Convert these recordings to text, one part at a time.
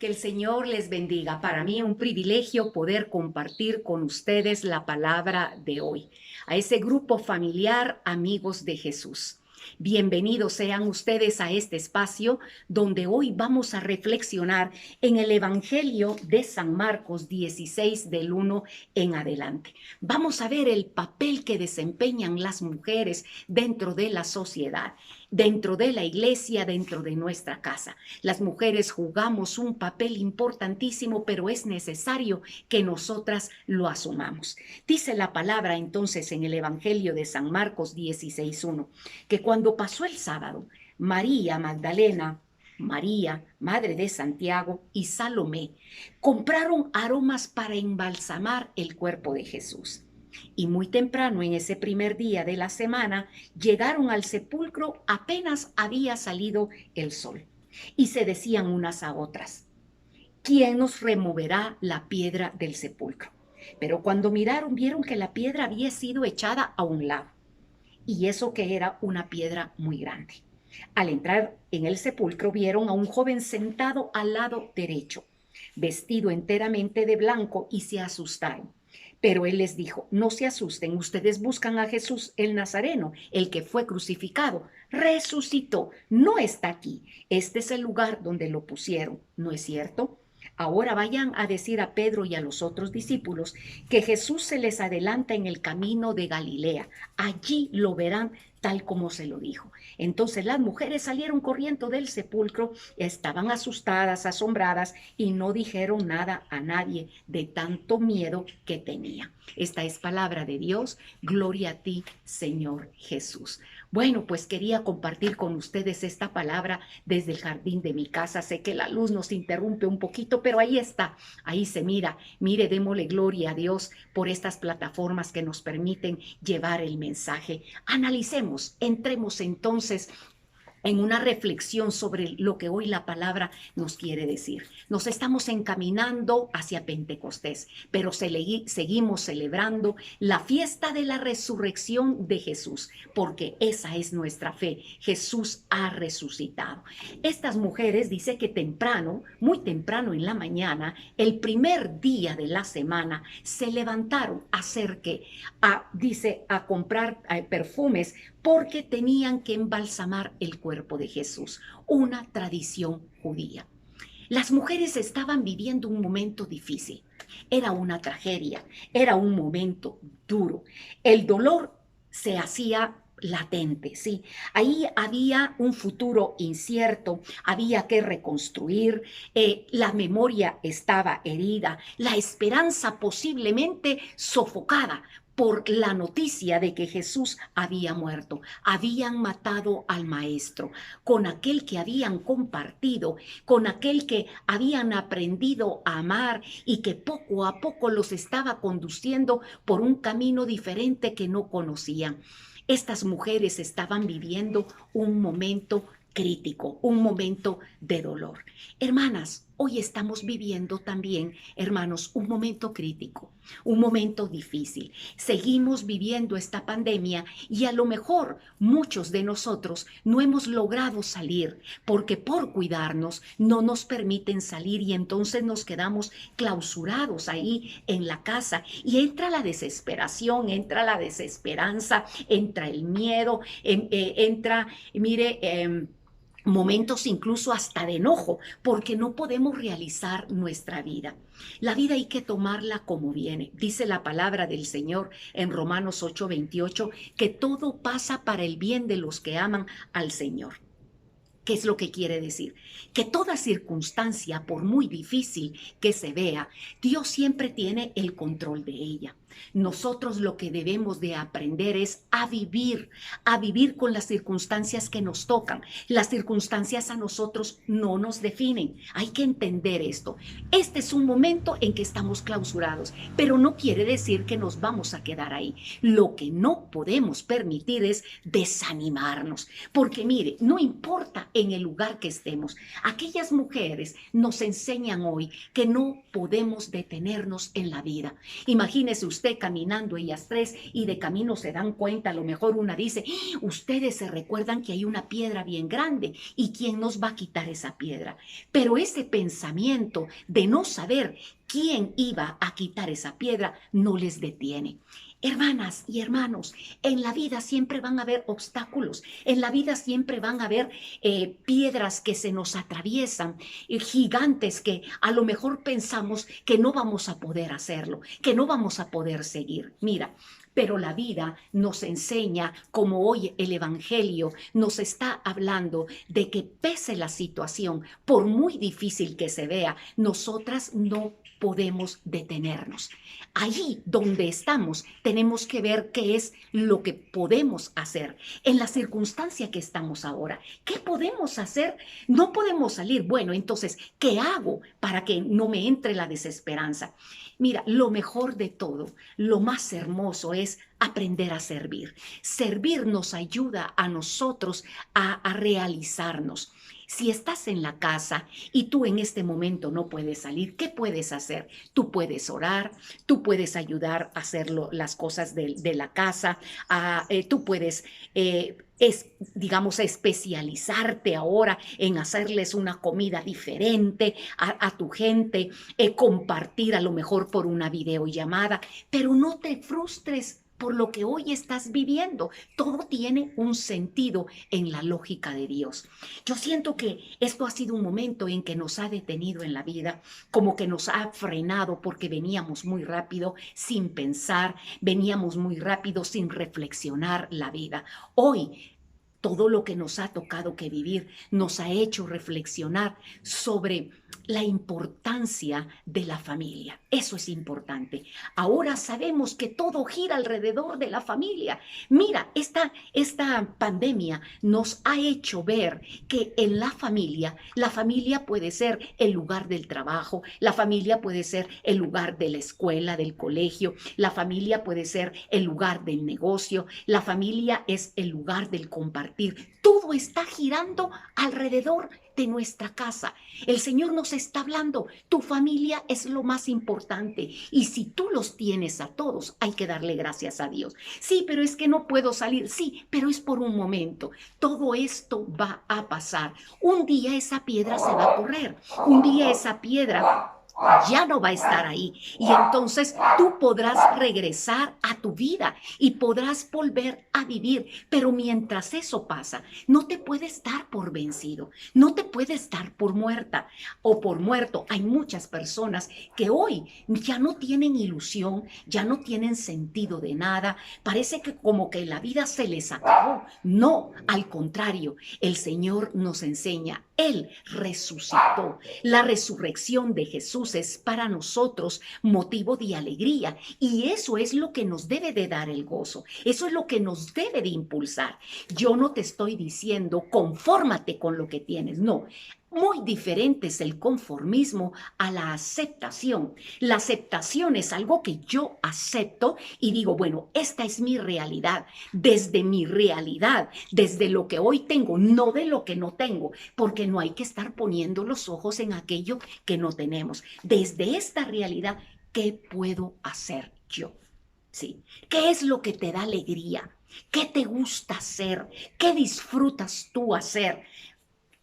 Que el Señor les bendiga. Para mí un privilegio poder compartir con ustedes la palabra de hoy. A ese grupo familiar, amigos de Jesús. Bienvenidos sean ustedes a este espacio donde hoy vamos a reflexionar en el Evangelio de San Marcos 16 del 1 en adelante. Vamos a ver el papel que desempeñan las mujeres dentro de la sociedad, dentro de la iglesia, dentro de nuestra casa. Las mujeres jugamos un papel importantísimo, pero es necesario que nosotras lo asumamos. Dice la palabra entonces en el Evangelio de San Marcos 16:1, que cuando pasó el sábado, María Magdalena, María, madre de Santiago, y Salomé compraron aromas para embalsamar el cuerpo de Jesús. Y muy temprano en ese primer día de la semana llegaron al sepulcro apenas había salido el sol. Y se decían unas a otras: ¿quién nos removerá la piedra del sepulcro? Pero cuando miraron, vieron que la piedra había sido echada a un lado. Y eso que era una piedra muy grande. Al entrar en el sepulcro vieron a un joven sentado al lado derecho, vestido enteramente de blanco, y se asustaron. Pero él les dijo: no se asusten, ustedes buscan a Jesús el Nazareno, el que fue crucificado. Resucitó, no está aquí. Este es el lugar donde lo pusieron, ¿no es cierto? Ahora vayan a decir a Pedro y a los otros discípulos que Jesús se les adelanta en el camino de Galilea. Allí lo verán tal como se lo dijo. Entonces las mujeres salieron corriendo del sepulcro, estaban asustadas, asombradas, y no dijeron nada a nadie de tanto miedo que tenían. Esta es palabra de Dios. Gloria a ti, Señor Jesús. Bueno, pues quería compartir con ustedes esta palabra desde el jardín de mi casa. Sé que la luz nos interrumpe un poquito, pero ahí está, ahí se mira. Mire, démosle gloria a Dios por estas plataformas que nos permiten llevar el mensaje. Analicemos, entremos entonces en una reflexión sobre lo que hoy la palabra nos quiere decir. Nos estamos encaminando hacia Pentecostés, pero seguimos celebrando la fiesta de la resurrección de Jesús, porque esa es nuestra fe. Jesús ha resucitado. Estas mujeres, dice que temprano, muy temprano en la mañana, el primer día de la semana, se levantaron a hacer que, a comprar perfumes, porque tenían que embalsamar el cuerpo de Jesús, una tradición judía. Las mujeres estaban viviendo un momento difícil, era una tragedia, era un momento duro. El dolor se hacía latente, ¿sí? Ahí había un futuro incierto, había que reconstruir, la memoria estaba herida, la esperanza posiblemente sofocada por la noticia de que Jesús había muerto. Habían matado al maestro, con aquel que habían compartido, con aquel que habían aprendido a amar y que poco a poco los estaba conduciendo por un camino diferente que no conocían. Estas mujeres estaban viviendo un momento crítico, un momento de dolor. Hermanas, hoy estamos viviendo también, hermanos, un momento crítico, un momento difícil. Seguimos viviendo esta pandemia y a lo mejor muchos de nosotros no hemos logrado salir porque por cuidarnos no nos permiten salir, y entonces nos quedamos clausurados ahí en la casa, y entra la desesperación, entra la desesperanza, entra el miedo, entra, mire, momentos incluso hasta de enojo, porque no podemos realizar nuestra vida. La vida hay que tomarla como viene. Dice la palabra del Señor en Romanos 8:28, que todo pasa para el bien de los que aman al Señor. ¿Qué es lo que quiere decir? Que toda circunstancia, por muy difícil que se vea, Dios siempre tiene el control de ella. Nosotros lo que debemos de aprender es a vivir con las circunstancias que nos tocan. Las circunstancias a nosotros no nos definen. Hay que entender esto. Este es un momento en que estamos clausurados, pero no quiere decir que nos vamos a quedar ahí. Lo que no podemos permitir es desanimarnos, porque mire, no importa en el lugar que estemos, aquellas mujeres nos enseñan hoy que no podemos detenernos en la vida. Imagínese usted usted caminando, ellas tres, y de camino se dan cuenta, a lo mejor una dice, ustedes se recuerdan que hay una piedra bien grande, ¿y quién nos va a quitar esa piedra? Pero ese pensamiento de no saber quién iba a quitar esa piedra no les detiene. Hermanas y hermanos, en la vida siempre van a haber obstáculos, en la vida siempre van a haber piedras que se nos atraviesan, gigantes que a lo mejor pensamos que no vamos a poder hacerlo, que no vamos a poder seguir. Mira, pero la vida nos enseña, como hoy el Evangelio nos está hablando, de que pese la situación, por muy difícil que se vea, nosotras no podemos detenernos. Allí donde estamos, tenemos que ver qué es lo que podemos hacer en la circunstancia que estamos ahora. ¿Qué podemos hacer? No podemos salir. Bueno, entonces, ¿qué hago para que no me entre la desesperanza? Mira, lo mejor de todo, lo más hermoso es aprender a servir. Servir nos ayuda a nosotros a realizarnos. Si estás en la casa y tú en este momento no puedes salir, ¿qué puedes hacer? Tú puedes orar, tú puedes ayudar a hacer las cosas de la casa, tú puedes, digamos, especializarte ahora en hacerles una comida diferente a tu gente, compartir a lo mejor por una videollamada, pero no te frustres por lo que hoy estás viviendo. Todo tiene un sentido en la lógica de Dios. Yo siento que esto ha sido un momento en que nos ha detenido en la vida, como que nos ha frenado porque veníamos muy rápido sin pensar, veníamos muy rápido sin reflexionar la vida. Hoy todo lo que nos ha tocado que vivir nos ha hecho reflexionar sobre la importancia de la familia. Eso es importante. Ahora sabemos que todo gira alrededor de la familia. Mira, esta pandemia nos ha hecho ver que en la familia puede ser el lugar del trabajo, la familia puede ser el lugar de la escuela, del colegio, la familia puede ser el lugar del negocio, la familia es el lugar del compartir. Todo está girando alrededor de nuestra casa. El Señor nos está hablando, tu familia es lo más importante y si tú los tienes a todos, hay que darle gracias a Dios. Sí, pero es que no puedo salir. Sí, pero es por un momento. Todo esto va a pasar. Un día esa piedra se va a correr. Un día esa piedra ya no va a estar ahí y entonces tú podrás regresar a tu vida y podrás volver a vivir, pero mientras eso pasa, no te puedes dar por vencido, no te puedes dar por muerta o por muerto. Hay muchas personas que hoy ya no tienen ilusión, ya no tienen sentido de nada, parece que como que la vida se les acabó. No, al contrario, el Señor nos enseña, Él resucitó. La resurrección de Jesús es para nosotros motivo de alegría y eso es lo que nos debe de dar el gozo, eso es lo que nos debe de impulsar. Yo no te estoy diciendo confórmate con lo que tienes, no. Muy diferente es el conformismo a la aceptación. La aceptación es algo que yo acepto y digo, bueno, esta es mi realidad, desde lo que hoy tengo, no de lo que no tengo, porque no hay que estar poniendo los ojos en aquello que no tenemos. Desde esta realidad, ¿qué puedo hacer yo? ¿Sí? ¿Qué es lo que te da alegría? ¿Qué te gusta hacer? ¿Qué disfrutas tú hacer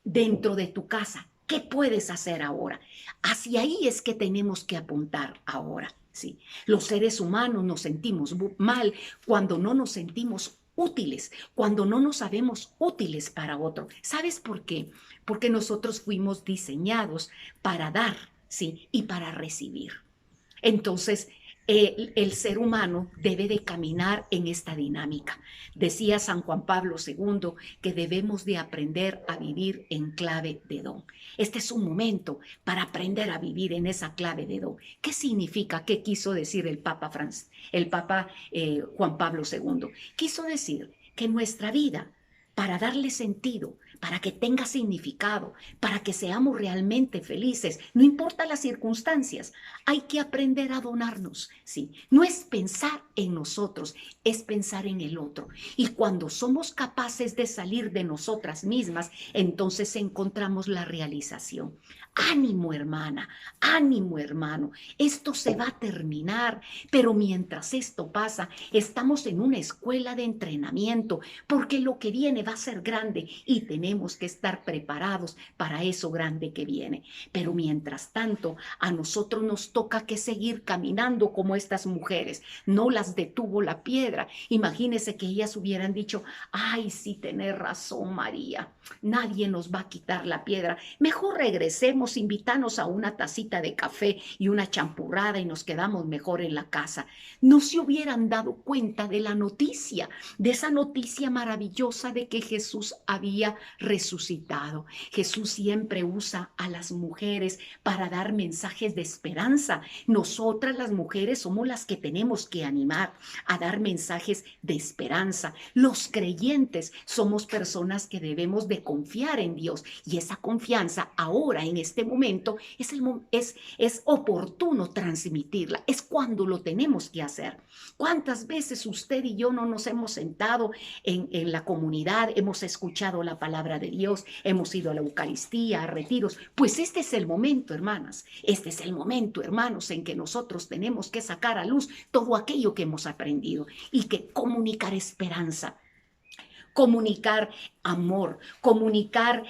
dentro de tu casa? ¿Qué puedes hacer ahora? Hacia ahí es que tenemos que apuntar ahora. ¿Sí? Los seres humanos nos sentimos mal cuando no nos sentimos útiles, cuando no nos sabemos útiles para otro. ¿Sabes por qué? Porque nosotros fuimos diseñados para dar, ¿sí? Y para recibir. Entonces, el ser humano debe de caminar en esta dinámica. Decía San Juan Pablo II que debemos de aprender a vivir en clave de don. Este es un momento para aprender a vivir en esa clave de don. ¿Qué significa? ¿Qué quiso decir el Papa Juan Pablo II? Quiso decir que nuestra vida, para darle sentido, para que tenga significado, para que seamos realmente felices, no importa las circunstancias. Hay que aprender a donarnos, ¿sí? No es pensar en nosotros, es pensar en el otro. Y cuando somos capaces de salir de nosotras mismas, entonces encontramos la realización. Ánimo, hermana, ánimo, hermano. Esto se va a terminar, pero mientras esto pasa, estamos en una escuela de entrenamiento, porque lo que viene va a ser grande y tenemos que estar preparados para eso grande que viene. Pero mientras tanto, a nosotros nos toca que seguir caminando como estas mujeres. No las detuvo la piedra. Imagínense que ellas hubieran dicho, ay, sí, tenés razón, María, nadie nos va a quitar la piedra. Mejor regresemos, invítanos a una tacita de café y una champurrada y nos quedamos mejor en la casa. No se hubieran dado cuenta de la noticia, de esa noticia maravillosa de que Jesús había resucitado. Jesús siempre usa a las mujeres para dar mensajes de esperanza. Nosotras las mujeres somos las que tenemos que animar a dar mensajes de esperanza. Los creyentes somos personas que debemos de confiar en Dios, y esa confianza ahora en este momento es oportuno transmitirla, es cuando lo tenemos que hacer. ¿Cuántas veces usted y yo no nos hemos sentado en la comunidad, hemos escuchado la palabra de Dios, hemos ido a la Eucaristía, a retiros? Pues este es el momento, hermanas, este es el momento, hermanos, en que nosotros tenemos que sacar a luz todo aquello que hemos aprendido y que comunicar esperanza, comunicar amor, comunicar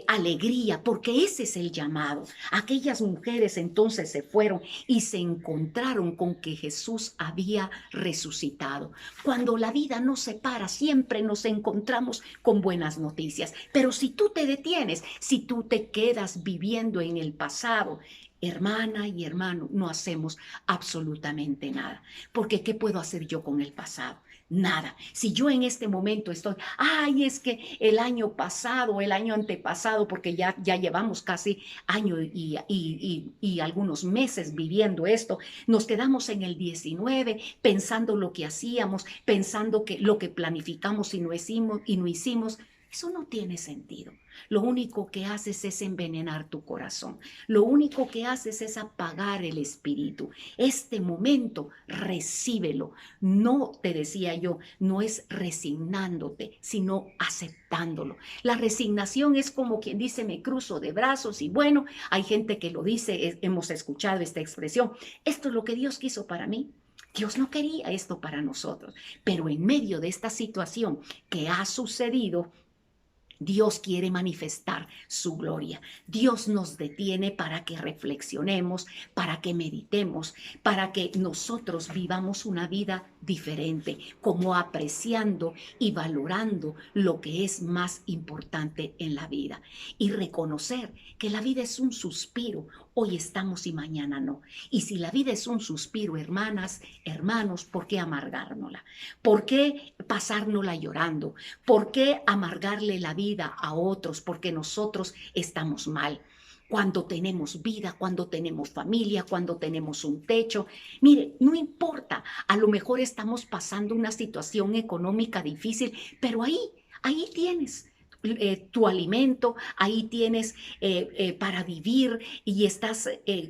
alegría, porque ese es el llamado. Aquellas mujeres entonces se fueron y se encontraron con que Jesús había resucitado. Cuando la vida nos separa, siempre nos encontramos con buenas noticias, pero si tú te detienes, si tú te quedas viviendo en el pasado, hermana y hermano, no hacemos absolutamente nada, porque ¿qué puedo hacer yo con el pasado? Nada. Si yo en este momento estoy, ay, es que el año pasado, el año antepasado, porque ya llevamos casi año y algunos meses viviendo esto, nos quedamos en el 19 pensando lo que hacíamos, pensando que lo que planificamos y no hicimos. Eso no tiene sentido. Lo único que haces es envenenar tu corazón. Lo único que haces es apagar el espíritu. Este momento, recíbelo. No, te decía yo, no es resignándote, sino aceptándolo. La resignación es como quien dice, me cruzo de brazos, y bueno, hay gente que lo dice, hemos escuchado esta expresión, esto es lo que Dios quiso para mí. Dios no quería esto para nosotros, pero en medio de esta situación que ha sucedido, Dios quiere manifestar su gloria. Dios nos detiene para que reflexionemos, para que meditemos, para que nosotros vivamos una vida diferente, como apreciando y valorando lo que es más importante en la vida. Y reconocer que la vida es un suspiro. Hoy estamos y mañana no. Y si la vida es un suspiro, hermanas, hermanos, ¿por qué amargárnosla? ¿Por qué pasárnosla llorando? ¿Por qué amargarle la vida a otros? Porque nosotros estamos mal. Cuando tenemos vida, cuando tenemos familia, cuando tenemos un techo. Mire, no importa, a lo mejor estamos pasando una situación económica difícil, pero ahí tienes tu alimento, ahí tienes para vivir, y estás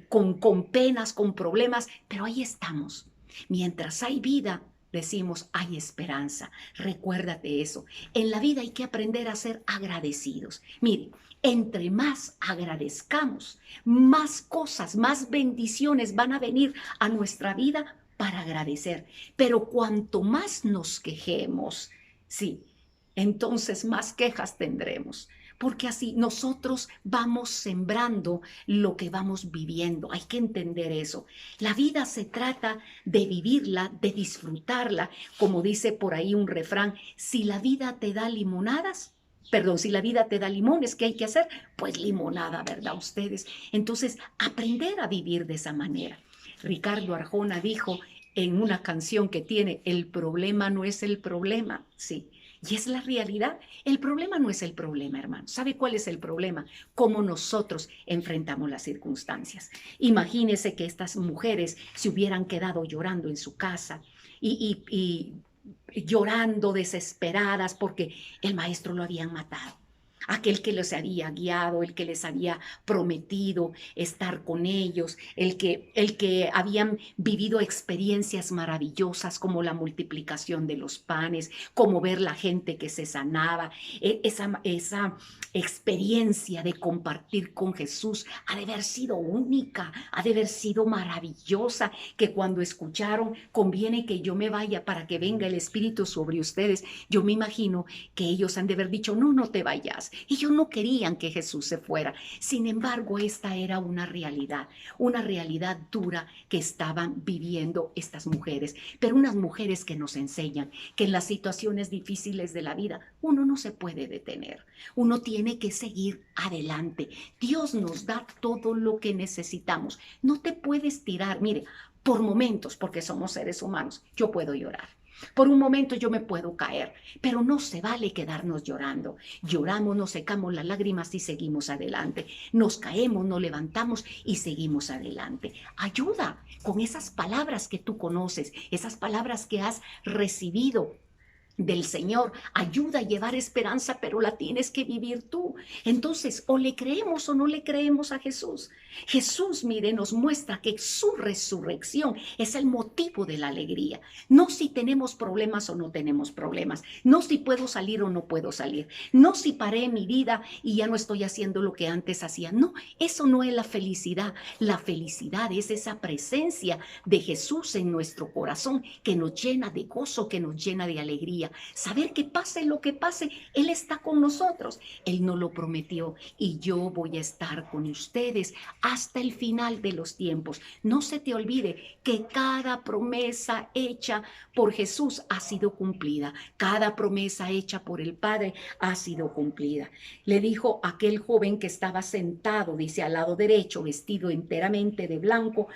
con penas, con problemas, pero ahí estamos. Mientras hay vida, decimos, hay esperanza. Recuérdate eso. En la vida hay que aprender a ser agradecidos. Mire, entre más agradezcamos, más cosas, más bendiciones van a venir a nuestra vida para agradecer. Pero cuanto más nos quejemos, sí, entonces más quejas tendremos, porque así nosotros vamos sembrando lo que vamos viviendo. Hay que entender eso. La vida se trata de vivirla, de disfrutarla, como dice por ahí un refrán, si la vida te da limonadas, perdón, si la vida te da limones, ¿qué hay que hacer? Pues limonada, ¿verdad ustedes? Entonces, aprender a vivir de esa manera. Ricardo Arjona dijo en una canción que tiene, el problema no es el problema, sí. Y es la realidad. El problema no es el problema, hermano. ¿Sabe cuál es el problema? Cómo nosotros enfrentamos las circunstancias. Imagínese que estas mujeres se hubieran quedado llorando en su casa y llorando desesperadas porque el maestro lo habían matado. aquel que les había guiado, el que les había prometido estar con ellos, el que habían vivido experiencias maravillosas como la multiplicación de los panes, como ver la gente que se sanaba, esa experiencia de compartir con Jesús ha de haber sido única, ha de haber sido maravillosa, que cuando escucharon, conviene que yo me vaya para que venga el Espíritu sobre ustedes. Yo me imagino que ellos han de haber dicho, no, no te vayas. Ellos no querían que Jesús se fuera. Sin embargo, esta era una realidad dura que estaban viviendo estas mujeres, pero unas mujeres que nos enseñan que en las situaciones difíciles de la vida uno no se puede detener, uno tiene que seguir adelante. Dios nos da todo lo que necesitamos. No te puedes tirar, mire, por momentos, porque somos seres humanos, yo puedo llorar. Por un momento yo me puedo caer, pero no se vale quedarnos llorando. Lloramos, nos secamos las lágrimas y seguimos adelante. Nos caemos, nos levantamos y seguimos adelante. Ayuda con esas palabras que tú conoces, esas palabras que has recibido del Señor. Ayuda a llevar esperanza, pero la tienes que vivir tú. Entonces, o le creemos o no le creemos a Jesús. Jesús, mire, nos muestra que su resurrección es el motivo de la alegría. No si tenemos problemas o no tenemos problemas. No si puedo salir o no puedo salir. No si paré mi vida y ya no estoy haciendo lo que antes hacía. No, eso no es la felicidad. La felicidad es esa presencia de Jesús en nuestro corazón que nos llena de gozo, que nos llena de alegría. Saber que pase lo que pase, Él está con nosotros. Él nos lo prometió y yo voy a estar con ustedes hasta el final de los tiempos. No se te olvide que cada promesa hecha por Jesús ha sido cumplida. Cada promesa hecha por el Padre ha sido cumplida. Le dijo aquel joven que estaba sentado, dice, al lado derecho, vestido enteramente de blanco.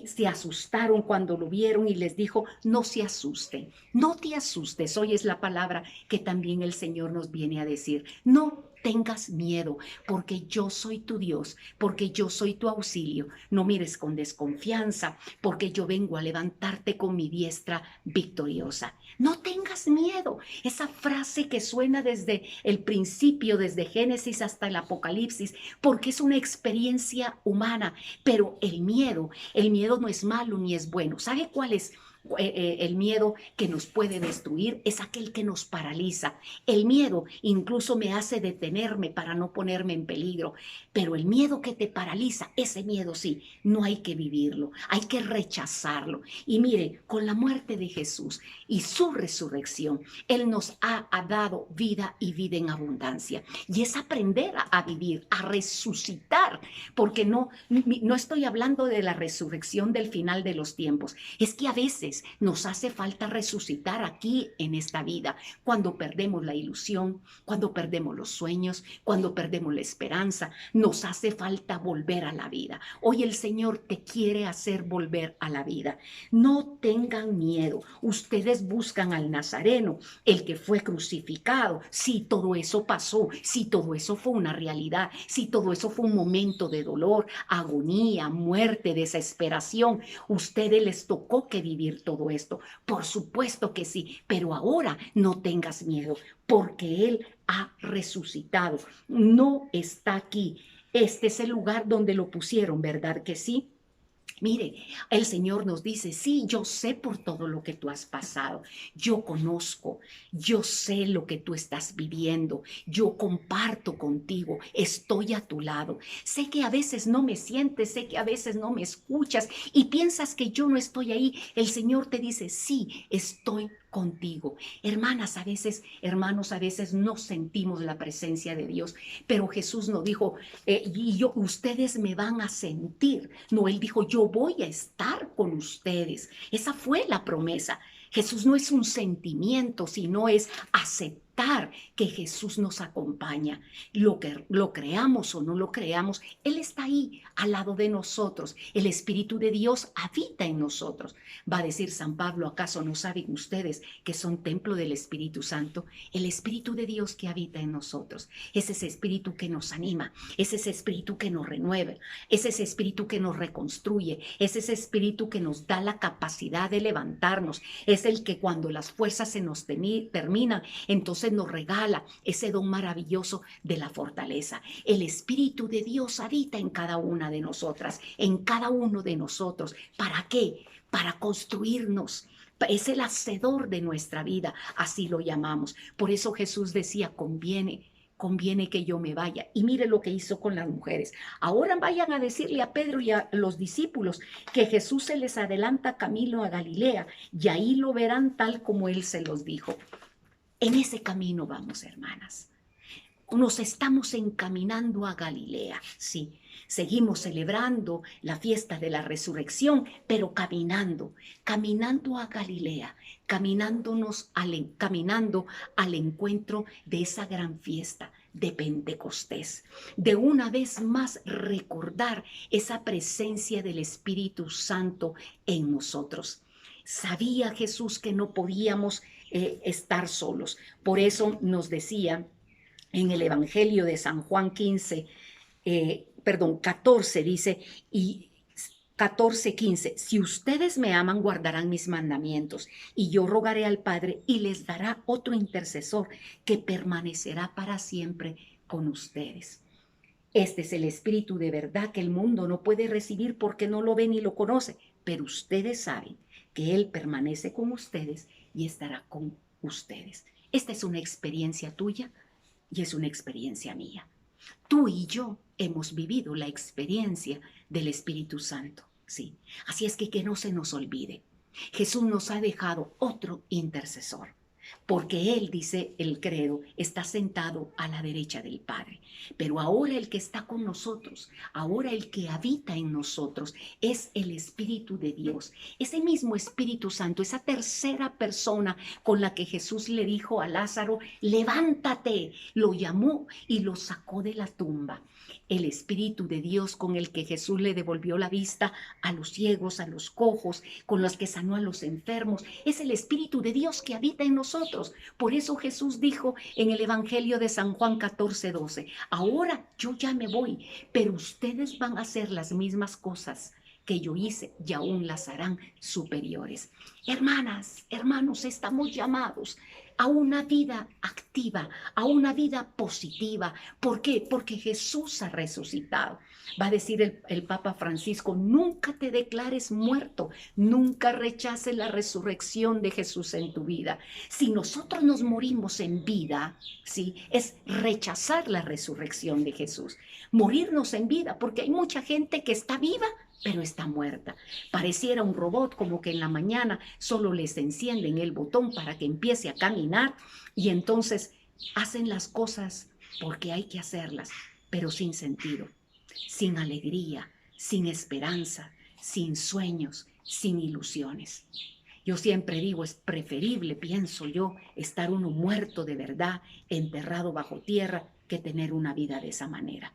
Se asustaron cuando lo vieron y les dijo, no se asusten, no te asustes. Hoy es la palabra que también el Señor nos viene a decir. No tengas miedo, porque yo soy tu Dios, porque yo soy tu auxilio. No mires con desconfianza, porque yo vengo a levantarte con mi diestra victoriosa. No tengas miedo. Esa frase que suena desde el principio, desde Génesis hasta el Apocalipsis, porque es una experiencia humana, pero el miedo no es malo ni es bueno. ¿Sabe cuál es? El miedo que nos puede destruir es aquel que nos paraliza. El miedo incluso me hace detenerme para no ponerme en peligro, pero el miedo que te paraliza, ese miedo sí, no hay que vivirlo, hay que rechazarlo. Y mire, con la muerte de Jesús y su resurrección, Él nos ha dado vida y vida en abundancia. Y es aprender a vivir, a resucitar, porque no estoy hablando de la resurrección del final de los tiempos, es que a veces nos hace falta resucitar aquí en esta vida, cuando perdemos la ilusión, cuando perdemos los sueños, cuando perdemos la esperanza, nos hace falta volver a la vida. Hoy el Señor te quiere hacer volver a la vida. No tengan miedo. Ustedes buscan al Nazareno, el que fue crucificado. Si todo eso pasó, si todo eso fue una realidad, si todo eso fue un momento de dolor, agonía, muerte, desesperación, ustedes les tocó que vivir todo esto. Por supuesto que sí, pero ahora no tengas miedo, porque Él ha resucitado. No está aquí. Este es el lugar donde lo pusieron, ¿verdad que sí? Mire, el Señor nos dice, sí, yo sé por todo lo que tú has pasado, yo conozco, yo sé lo que tú estás viviendo, yo comparto contigo, estoy a tu lado. Sé que a veces no me sientes, sé que a veces no me escuchas y piensas que yo no estoy ahí. El Señor te dice, sí, estoy contigo. Hermanas, a veces, hermanos, a veces no sentimos la presencia de Dios, pero Jesús nos dijo, ustedes me van a sentir. No, Él dijo, yo voy a estar con ustedes. Esa fue la promesa. Jesús no es un sentimiento, sino es aceptar que Jesús nos acompaña. Lo creamos o no lo creamos, Él está ahí al lado de nosotros. El Espíritu de Dios habita en nosotros. Va a decir San Pablo, ¿acaso no saben ustedes que son templo del Espíritu Santo? El Espíritu de Dios que habita en nosotros. Es ese Espíritu que nos anima, es ese Espíritu que nos renueva, es ese Espíritu que nos reconstruye, es ese Espíritu que nos da la capacidad de levantarnos. Es el que cuando las fuerzas se nos terminan, entonces entonces nos regala ese don maravilloso de la fortaleza. El Espíritu de Dios habita en cada una de nosotras, en cada uno de nosotros. ¿Para qué? Para construirnos. Es el hacedor de nuestra vida, así lo llamamos. Por eso Jesús decía, conviene que yo me vaya. Y mire lo que hizo con las mujeres. Ahora vayan a decirle a Pedro y a los discípulos que Jesús se les adelanta camino a Galilea y ahí lo verán tal como él se los dijo. En ese camino vamos, hermanas. Nos estamos encaminando a Galilea, sí. Seguimos celebrando la fiesta de la resurrección, pero caminando a Galilea, caminando al encuentro de esa gran fiesta de Pentecostés, de una vez más recordar esa presencia del Espíritu Santo en nosotros. Sabía Jesús que no podíamos estar solos, por eso nos decía en el Evangelio de San Juan 14 dice, y 14:15, si ustedes me aman, guardarán mis mandamientos, y yo rogaré al Padre y les dará otro intercesor que permanecerá para siempre con ustedes. Este es el Espíritu de verdad que el mundo no puede recibir porque no lo ve ni lo conoce, pero ustedes saben que Él permanece con ustedes y estará con ustedes. Esta es una experiencia tuya y es una experiencia mía. Tú y yo hemos vivido la experiencia del Espíritu Santo, sí. Así es que no se nos olvide. Jesús nos ha dejado otro intercesor, porque Él, dice el credo, está sentado a la derecha del Padre. Pero ahora el que está con nosotros, ahora el que habita en nosotros, es el Espíritu de Dios. Ese mismo Espíritu Santo, esa tercera persona con la que Jesús le dijo a Lázaro, levántate, lo llamó y lo sacó de la tumba. El Espíritu de Dios con el que Jesús le devolvió la vista a los ciegos, a los cojos, con los que sanó a los enfermos, es el Espíritu de Dios que habita en nosotros. Por eso Jesús dijo en el Evangelio de San Juan 14:12, ahora yo ya me voy, pero ustedes van a hacer las mismas cosas que yo hice y aún las harán superiores. Hermanas, hermanos, estamos llamados a una vida activa, a una vida positiva. ¿Por qué? Porque Jesús ha resucitado. Va a decir el Papa Francisco, nunca te declares muerto, nunca rechaces la resurrección de Jesús en tu vida. Si nosotros nos morimos en vida, ¿sí? Es rechazar la resurrección de Jesús. Morirnos en vida, porque hay mucha gente que está viva, pero está muerta. Pareciera un robot, como que en la mañana solo les encienden el botón para que empiece a caminar y entonces hacen las cosas porque hay que hacerlas, pero sin sentido, sin alegría, sin esperanza, sin sueños, sin ilusiones. Yo siempre digo, es preferible, pienso yo, estar uno muerto de verdad, enterrado bajo tierra, que tener una vida de esa manera.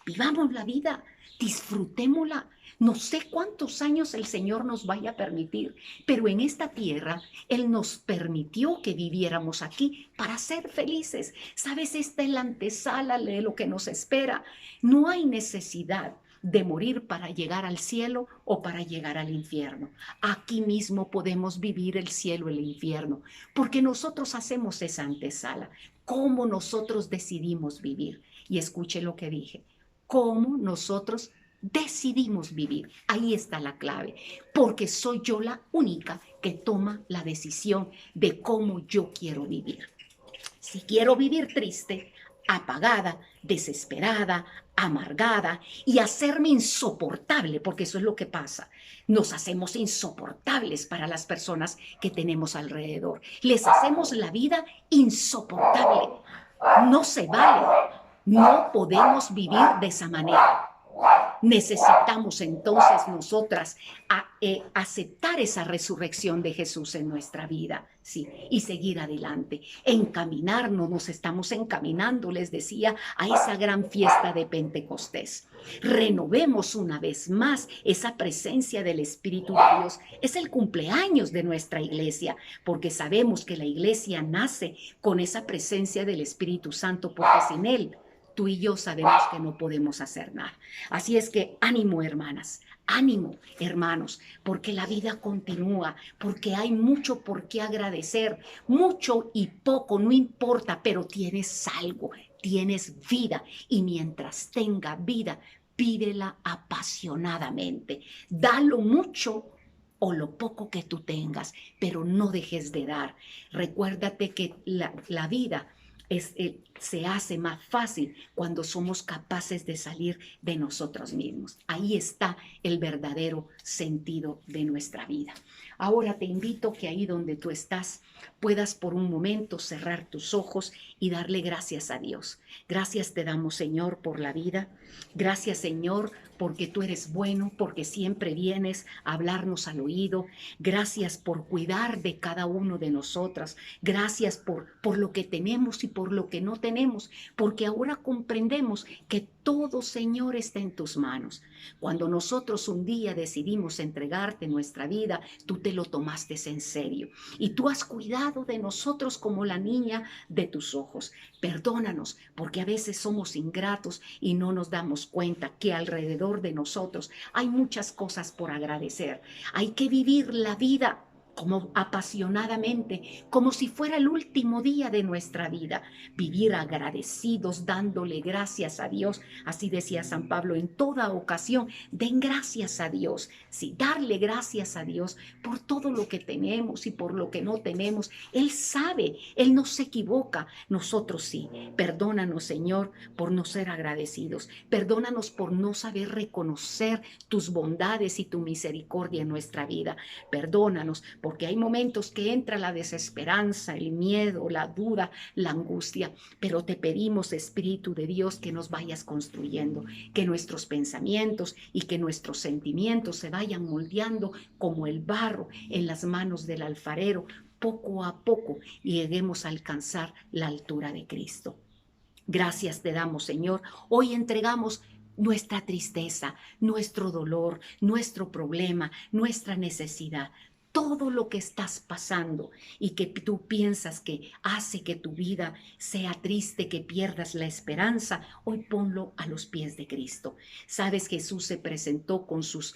Vivamos la vida, disfrutémosla. No sé cuántos años el Señor nos vaya a permitir, pero en esta tierra Él nos permitió que viviéramos aquí para ser felices. ¿Sabes? Esta es la antesala de lo que nos espera. No hay necesidad de morir para llegar al cielo o para llegar al infierno. Aquí mismo podemos vivir el cielo y el infierno, porque nosotros hacemos esa antesala. ¿Cómo nosotros decidimos vivir? Y escuche lo que dije. ¿Cómo nosotros decidimos vivir? Ahí está la clave, porque soy yo la única que toma la decisión de cómo yo quiero vivir. Si quiero vivir triste, apagada, desesperada, amargada y hacerme insoportable, porque eso es lo que pasa. Nos hacemos insoportables para las personas que tenemos alrededor. Les hacemos la vida insoportable. No se vale. No podemos vivir de esa manera. Necesitamos entonces nosotras aceptar esa resurrección de Jesús en nuestra vida, sí, y seguir adelante, encaminarnos, nos estamos encaminando, les decía, a esa gran fiesta de Pentecostés. Renovemos una vez más esa presencia del Espíritu de Dios. Es el cumpleaños de nuestra iglesia, porque sabemos que la iglesia nace con esa presencia del Espíritu Santo, porque sin Él tú y yo sabemos que no podemos hacer nada. Así es que ánimo, hermanas, ánimo, hermanos, porque la vida continúa, porque hay mucho por qué agradecer, mucho y poco, no importa, pero tienes algo, tienes vida, y mientras tenga vida, vívela apasionadamente. Da lo mucho o lo poco que tú tengas, pero no dejes de dar. Recuérdate que la vida se hace más fácil cuando somos capaces de salir de nosotros mismos. Ahí está el verdadero sentido de nuestra vida. Ahora te invito que ahí donde tú estás puedas por un momento cerrar tus ojos y darle gracias a Dios. Gracias te damos, Señor, por la vida. Gracias, Señor, porque tú eres bueno, porque siempre vienes a hablarnos al oído. Gracias por cuidar de cada uno de nosotras. Gracias por lo que tenemos y por lo que no tenemos, porque ahora comprendemos que todo, Señor, está en tus manos. Cuando nosotros un día decidimos entregarte nuestra vida, tú te lo tomaste en serio y tú has cuidado de nosotros como la niña de tus ojos. Perdónanos, porque a veces somos ingratos y no nos damos cuenta que alrededor de nosotros hay muchas cosas por agradecer. Hay que vivir la vida como apasionadamente, como si fuera el último día de nuestra vida, vivir agradecidos, dándole gracias a Dios. Así decía San Pablo, en toda ocasión, den gracias a Dios. Sí, darle gracias a Dios por todo lo que tenemos y por lo que no tenemos. Él sabe, Él no se equivoca, nosotros sí. Perdónanos, Señor, por no ser agradecidos. Perdónanos por no saber reconocer tus bondades y tu misericordia en nuestra vida. Perdónanos, porque hay momentos que entra la desesperanza, el miedo, la duda, la angustia, pero te pedimos, Espíritu de Dios, que nos vayas construyendo, que nuestros pensamientos y que nuestros sentimientos se vayan moldeando como el barro en las manos del alfarero, poco a poco, y lleguemos a alcanzar la altura de Cristo. Gracias te damos, Señor. Hoy entregamos nuestra tristeza, nuestro dolor, nuestro problema, nuestra necesidad. Todo lo que estás pasando y que tú piensas que hace que tu vida sea triste, que pierdas la esperanza, hoy ponlo a los pies de Cristo. Sabes, Jesús se presentó con sus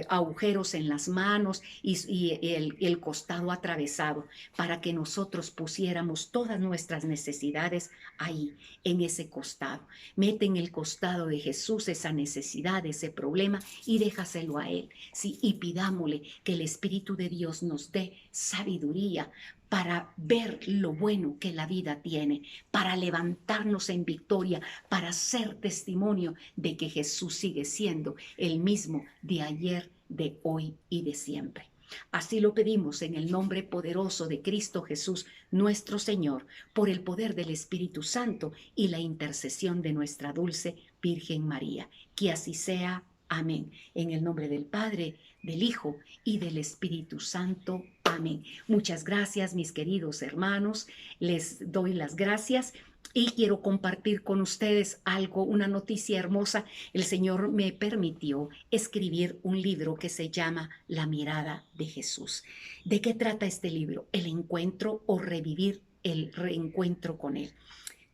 agujeros en las manos y el costado atravesado para que nosotros pusiéramos todas nuestras necesidades ahí, en ese costado. Mete en el costado de Jesús esa necesidad, ese problema, y déjaselo a Él. Sí, y pidámosle que el Espíritu de Dios nos dé sabiduría para ver lo bueno que la vida tiene, para levantarnos en victoria, para ser testimonio de que Jesús sigue siendo el mismo de ayer, de hoy y de siempre. Así lo pedimos en el nombre poderoso de Cristo Jesús, nuestro Señor, por el poder del Espíritu Santo y la intercesión de nuestra dulce Virgen María. Que así sea. Amén. En el nombre del Padre, del Hijo y del Espíritu Santo. Amén. Muchas gracias, mis queridos hermanos. Les doy las gracias. Y quiero compartir con ustedes algo, una noticia hermosa. El Señor me permitió escribir un libro que se llama La mirada de Jesús. ¿De qué trata este libro? El encuentro o revivir el reencuentro con Él.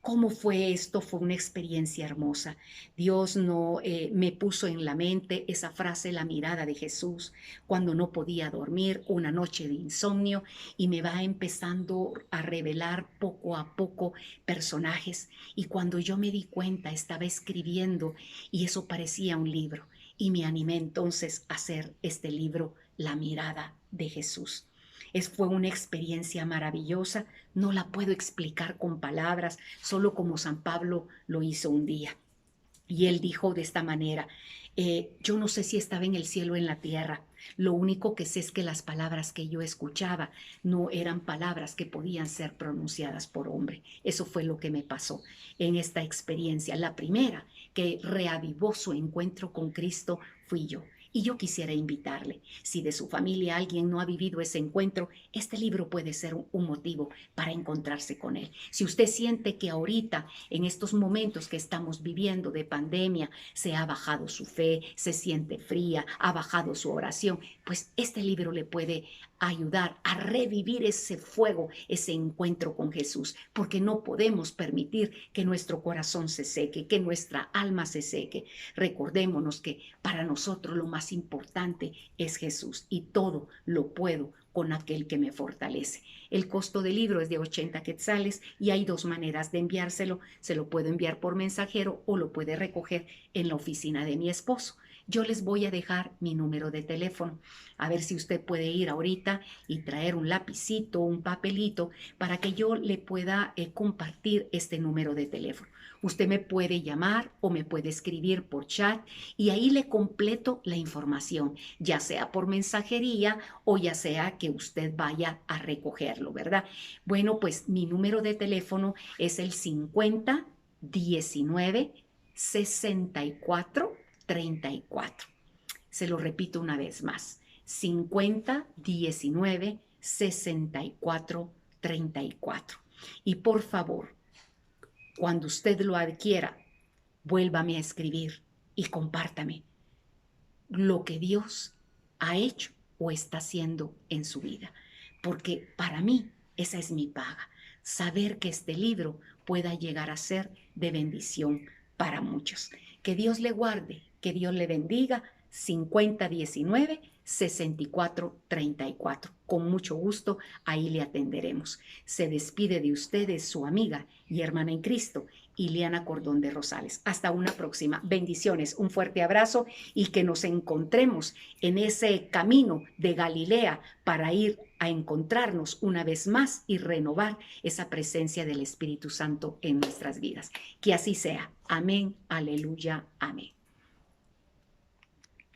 ¿Cómo fue esto? Fue una experiencia hermosa. Dios no me puso en la mente esa frase, la mirada de Jesús, cuando no podía dormir, una noche de insomnio, y me va empezando a revelar poco a poco personajes. Y cuando yo me di cuenta, estaba escribiendo y eso parecía un libro. Y me animé entonces a hacer este libro, La mirada de Jesús. Fue una experiencia maravillosa, no la puedo explicar con palabras, solo como San Pablo lo hizo un día. Y él dijo de esta manera, yo no sé si estaba en el cielo o en la tierra, lo único que sé es que las palabras que yo escuchaba no eran palabras que podían ser pronunciadas por hombre. Eso fue lo que me pasó en esta experiencia. La primera que reavivó su encuentro con Cristo fui yo. Y yo quisiera invitarle, si de su familia alguien no ha vivido ese encuentro, este libro puede ser un motivo para encontrarse con él. Si usted siente que ahorita, en estos momentos que estamos viviendo de pandemia, se ha bajado su fe, se siente fría, ha bajado su oración, pues este libro le puede ayudar a revivir ese fuego, ese encuentro con Jesús, porque no podemos permitir que nuestro corazón se seque, que nuestra alma se seque. Recordémonos que para nosotros lo más importante es Jesús y todo lo puedo con aquel que me fortalece. El costo del libro es de 80 quetzales y hay dos maneras de enviárselo. Se lo puedo enviar por mensajero o lo puede recoger en la oficina de mi esposo. Yo les voy a dejar mi número de teléfono. A ver si usted puede ir ahorita y traer un lapicito, un papelito, para que yo le pueda compartir este número de teléfono. Usted me puede llamar o me puede escribir por chat y ahí le completo la información, ya sea por mensajería o ya sea que usted vaya a recogerlo, ¿verdad? Bueno, pues mi número de teléfono es el 50 19 64 34. Se lo repito una vez más. 50 19 64 34. Y por favor, cuando usted lo adquiera, vuélvame a escribir y compártame lo que Dios ha hecho o está haciendo en su vida. Porque para mí esa es mi paga, saber que este libro pueda llegar a ser de bendición para muchos. Que Dios le guarde, que Dios le bendiga. 5019 6434. Con mucho gusto, ahí le atenderemos. Se despide de ustedes su amiga y hermana en Cristo, Iliana Cordón de Rosales. Hasta una próxima. Bendiciones, un fuerte abrazo y que nos encontremos en ese camino de Galilea para ir a encontrarnos una vez más y renovar esa presencia del Espíritu Santo en nuestras vidas. Que así sea. Amén, aleluya, amén.